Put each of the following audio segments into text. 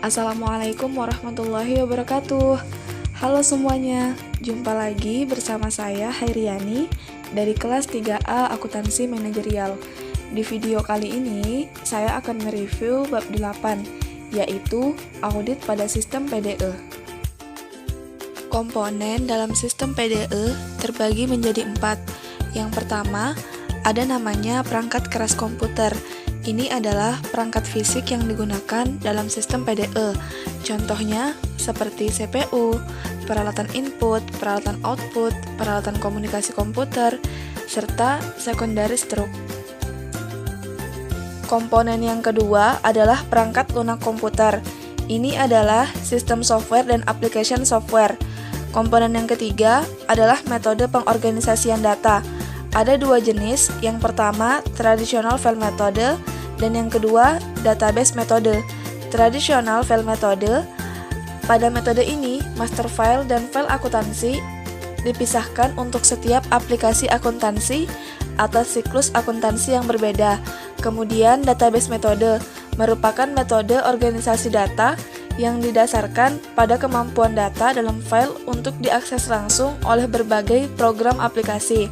Assalamualaikum warahmatullahi wabarakatuh. Halo semuanya, jumpa lagi bersama saya Hairiani dari kelas 3A Akuntansi Manajerial. Di video kali ini, saya akan mereview bab 8, yaitu audit pada sistem PDE. Komponen dalam sistem PDE terbagi menjadi 4. Yang pertama, ada namanya perangkat keras komputer. Ini adalah perangkat fisik yang digunakan dalam sistem PDE. Contohnya seperti CPU, peralatan input, peralatan output, peralatan komunikasi komputer, serta secondary stroke. Komponen yang kedua adalah perangkat lunak komputer. Ini adalah sistem software dan application software. Komponen yang ketiga adalah metode pengorganisasian data. Ada dua jenis, yang pertama traditional file metode, dan yang kedua database metode. Traditional file metode, pada metode ini master file dan file akuntansi dipisahkan untuk setiap aplikasi akuntansi atas siklus akuntansi yang berbeda. Kemudian database metode merupakan metode organisasi data yang didasarkan pada kemampuan data dalam file untuk diakses langsung oleh berbagai program aplikasi.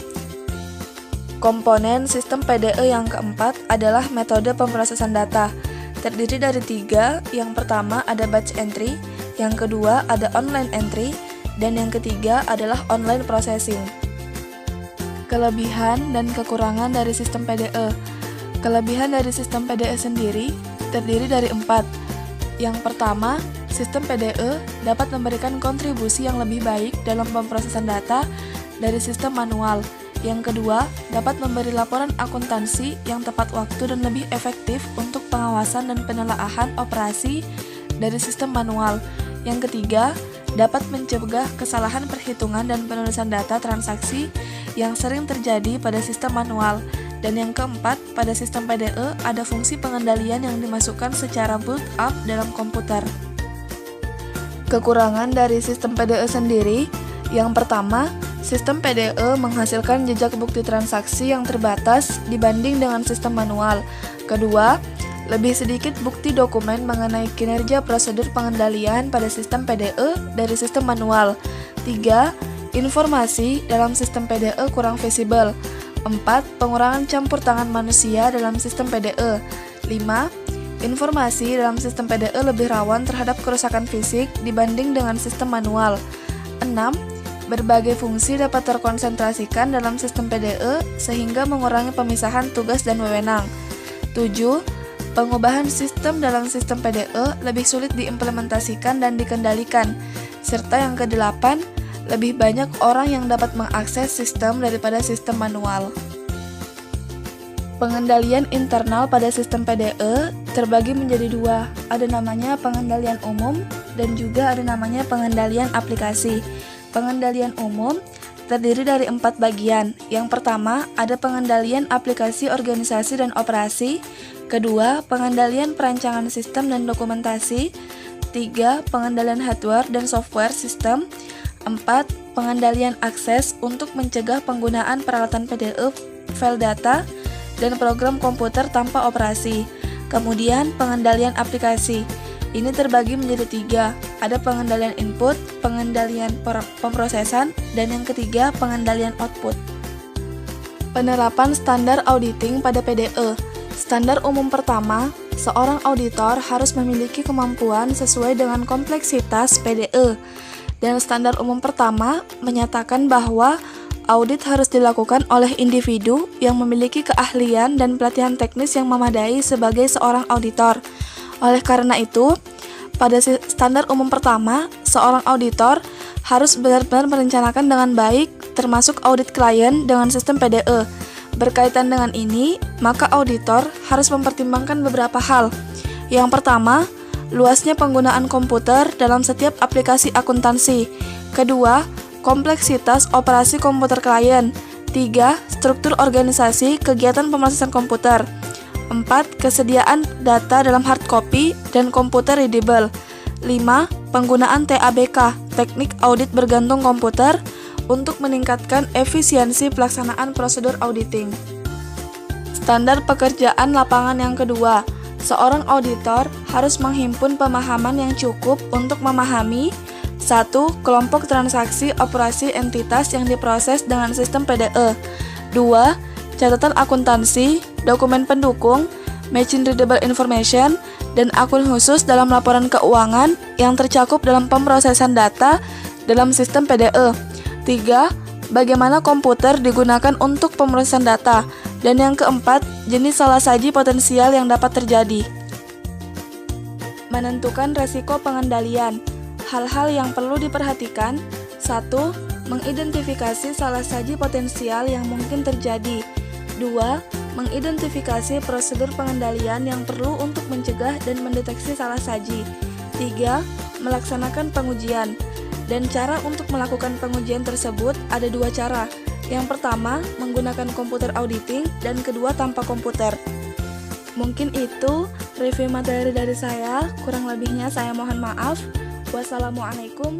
Komponen sistem PDE yang keempat adalah metode pemrosesan data. Terdiri dari 3, yang pertama ada batch entry, yang kedua ada online entry, dan yang ketiga adalah online processing. Kelebihan dan kekurangan dari sistem PDE. Kelebihan dari sistem PDE sendiri terdiri dari 4. Yang pertama, sistem PDE dapat memberikan kontribusi yang lebih baik dalam pemrosesan data dari sistem manual. Yang kedua, dapat memberi laporan akuntansi yang tepat waktu dan lebih efektif untuk pengawasan dan penelaahan operasi dari sistem manual. Yang ketiga, dapat mencegah kesalahan perhitungan dan penulisan data transaksi yang sering terjadi pada sistem manual. Dan yang keempat, pada sistem PDE ada fungsi pengendalian yang dimasukkan secara built-up dalam komputer. Kekurangan dari sistem PDE sendiri, yang pertama, sistem PDE menghasilkan jejak bukti transaksi yang terbatas dibanding dengan sistem manual. Kedua, lebih sedikit bukti dokumen mengenai kinerja prosedur pengendalian pada sistem PDE dari sistem manual. 3. Informasi dalam sistem PDE kurang visible. 4. Pengurangan campur tangan manusia dalam sistem PDE. 5. Informasi dalam sistem PDE lebih rawan terhadap kerusakan fisik dibanding dengan sistem manual. 6. Berbagai fungsi dapat terkonsentrasikan dalam sistem PDE sehingga mengurangi pemisahan tugas dan wewenang. 7. Pengubahan sistem dalam sistem PDE lebih sulit diimplementasikan dan dikendalikan. Serta yang ke-8, lebih banyak orang yang dapat mengakses sistem daripada sistem manual. Pengendalian internal pada sistem PDE terbagi menjadi 2. Ada namanya pengendalian umum dan juga ada namanya pengendalian aplikasi. Pengendalian umum terdiri dari 4 bagian. Yang pertama, ada pengendalian aplikasi organisasi dan operasi. Kedua, pengendalian perancangan sistem dan dokumentasi. 3. Pengendalian hardware dan software sistem. 4. Pengendalian akses untuk mencegah penggunaan peralatan PDE, file data, dan program komputer tanpa operasi. Kemudian, pengendalian aplikasi. Ini terbagi menjadi 3, ada pengendalian input, pengendalian pemrosesan, dan yang ketiga pengendalian output. Penerapan standar auditing pada PDE. Standar umum pertama, seorang auditor harus memiliki kemampuan sesuai dengan kompleksitas PDE. Dan standar umum pertama menyatakan bahwa audit harus dilakukan oleh individu yang memiliki keahlian dan pelatihan teknis yang memadai sebagai seorang auditor. Oleh karena itu, pada standar umum pertama, seorang auditor harus benar-benar merencanakan dengan baik, termasuk audit klien dengan sistem PDE. Berkaitan dengan ini, maka auditor harus mempertimbangkan beberapa hal. Yang pertama, luasnya penggunaan komputer dalam setiap aplikasi akuntansi. Kedua, kompleksitas operasi komputer klien. 3. Struktur organisasi kegiatan pemrosesan komputer. 4. Kesediaan data dalam hard copy dan komputer readable. 5. Penggunaan TABK, teknik audit bergantung komputer, untuk meningkatkan efisiensi pelaksanaan prosedur auditing. Standar pekerjaan lapangan yang kedua. Seorang auditor harus menghimpun pemahaman yang cukup untuk memahami 1. Kelompok transaksi operasi entitas yang diproses dengan sistem PDE. 2. Catatan akuntansi, dokumen pendukung, machine readable information, dan akun khusus dalam laporan keuangan yang tercakup dalam pemrosesan data dalam sistem PDE. 3. Bagaimana komputer digunakan untuk pemrosesan data. Dan yang keempat, jenis salasaji potensial yang dapat terjadi. Menentukan resiko pengendalian. Hal-hal yang perlu diperhatikan. 1. Mengidentifikasi salasaji potensial yang mungkin terjadi. 2. Mengidentifikasi prosedur pengendalian yang perlu untuk mencegah dan mendeteksi salasaji. 3. Melaksanakan pengujian. Dan cara untuk melakukan pengujian tersebut ada dua cara. Yang pertama, menggunakan komputer auditing, dan kedua tanpa komputer. Mungkin itu review materi dari saya, kurang lebihnya saya mohon maaf. Wassalamualaikum